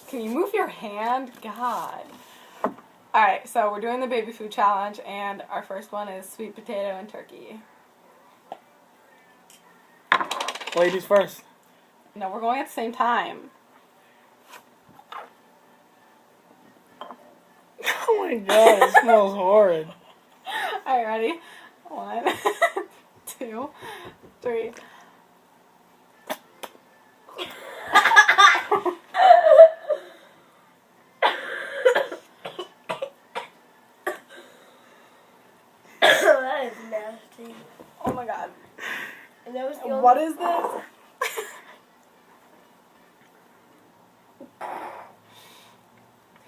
Can you move your hand? God. Alright, so we're doing the baby food challenge, and our first one is sweet potato and turkey. Ladies first. No, we're going at the same time. Oh my god, it smells horrid. Alright, ready? 1, 2, 3. That is nasty. Oh my god. And that was the What only- is this?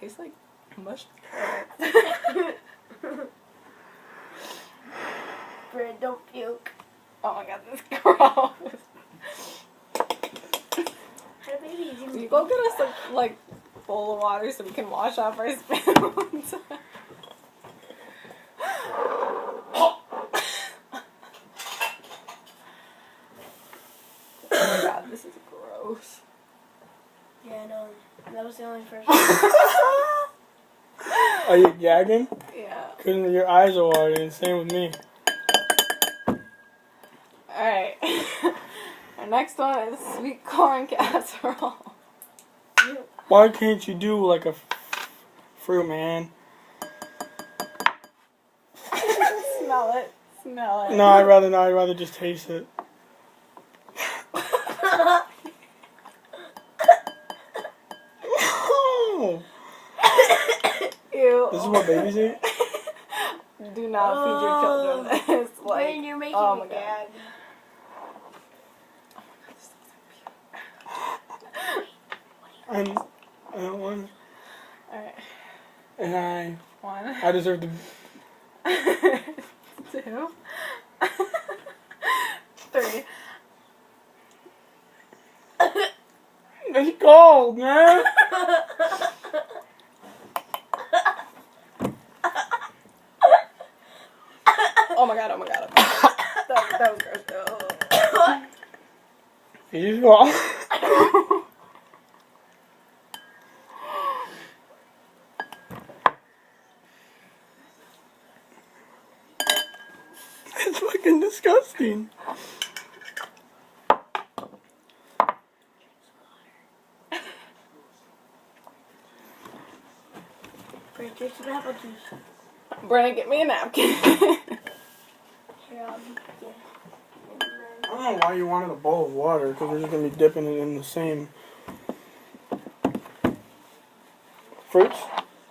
Tastes like mushed carrots. Bread, don't puke. Oh my god, this is gross. How do babies Can even you go get us a like bowl of water so we can wash off our spoons? Oh my god, this is gross. Yeah, no. That was the only first Are you gagging? Yeah. Because your eyes are watering. Same with me. Alright. Our next one is sweet corn casserole. Why can't you do like a fruit, man? Smell it. Smell it. No, I'd rather not. I'd rather just taste it. Oh, Ew. this is what babies eat? Do not feed your children this. Like, Brain, you're making oh me my god. gag. I don't want. Alright. And 1, I deserve to. 2, 3. It's cold, man. Oh my god, oh my god. That was gross. You go. It's fucking disgusting. Brain, drink some apple juice. Brennan, get me a napkin. Here, yeah. I don't know why you wanted a bowl of water, because we're just going to be dipping it in the same fruits.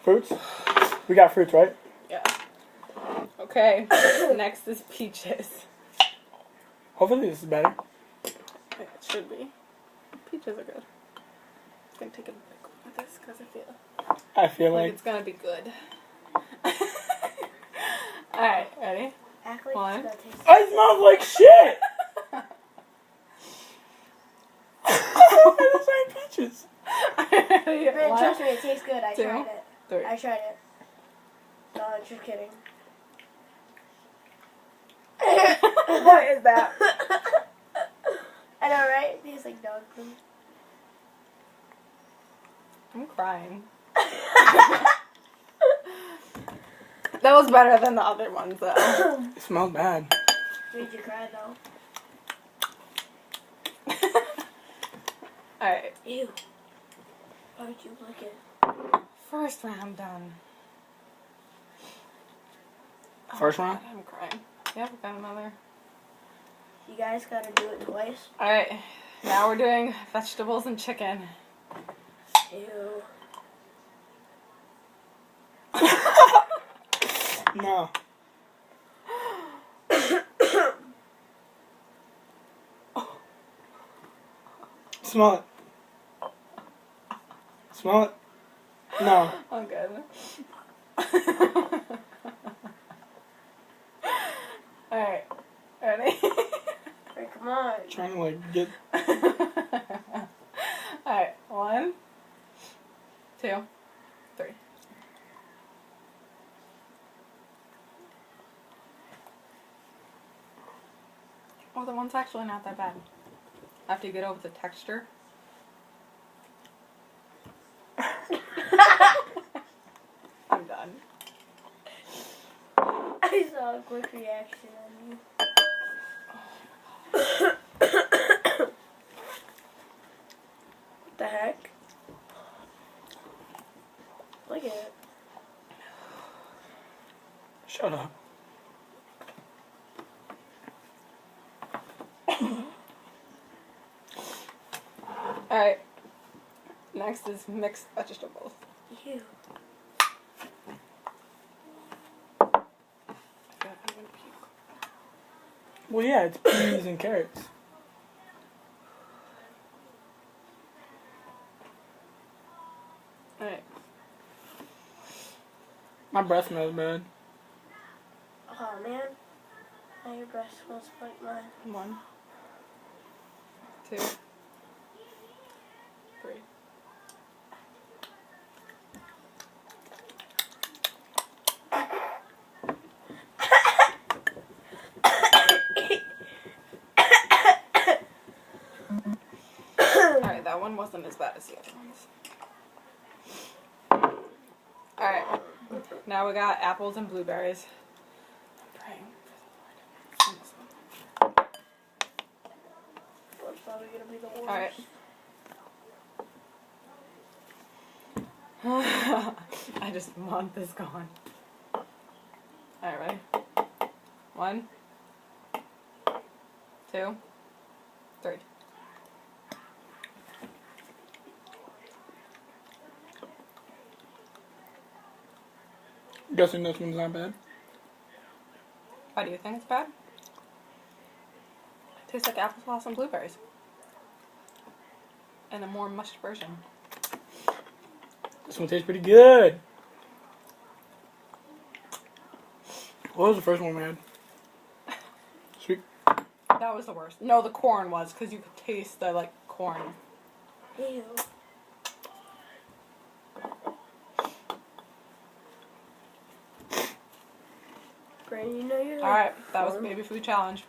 Fruits? We got fruits, right? Yeah. Okay. Next is peaches. Hopefully this is better. It should be. Peaches are good. I'm gonna take a big one of this because I feel like like it's gonna be good. Alright, ready? Act like 1. it's gonna taste. I smell like shit! This ain't peaches. Ready? Brain, 1, trust me, it tastes good. I 2, tried it. 3. I tried it. No, I'm just kidding. What is that? I know, right? It tastes like dog food. I'm crying. That was better than the other ones, though. It smells bad. Made you cry, though. Alright, Ew. Why would you lick it? first round done. First round? God, I'm crying. Yep, we got another. You guys gotta do it twice. Alright, now we're doing vegetables and chicken. Ew. No. Smell it. Smell it. No. I'm good. Alright, ready? Hey, come on. Trying to like get. Alright, 1, 2, 3. Oh, the one's actually not that bad. After you get over the texture. quick reaction on you. What the heck? Look at it. Shut up. Alright. Next is mixed vegetables. Ew. I feel like I'm gonna puke. Well, yeah, it's peas and carrots. Alright. My breath smells bad. Oh man. Now your breath smells like mine. 1, 2, 3. Alright, that one wasn't as bad as the other ones. Alright, now we got apples and blueberries. I'm praying for the Lord. What's probably gonna be the worst. Alright. I just want this gone. Alright, ready? 1, 2, 3. Guessing this one's not bad. Why do you think it's bad? It tastes like applesauce and blueberries. And a more mushed version. This one tastes pretty good. What was the first one we had? Sweet. That was the worst. No, the corn was, because you could taste the, like, corn. Ew. Brandon, you know you're like Alright, that was corn. Baby Food Challenge.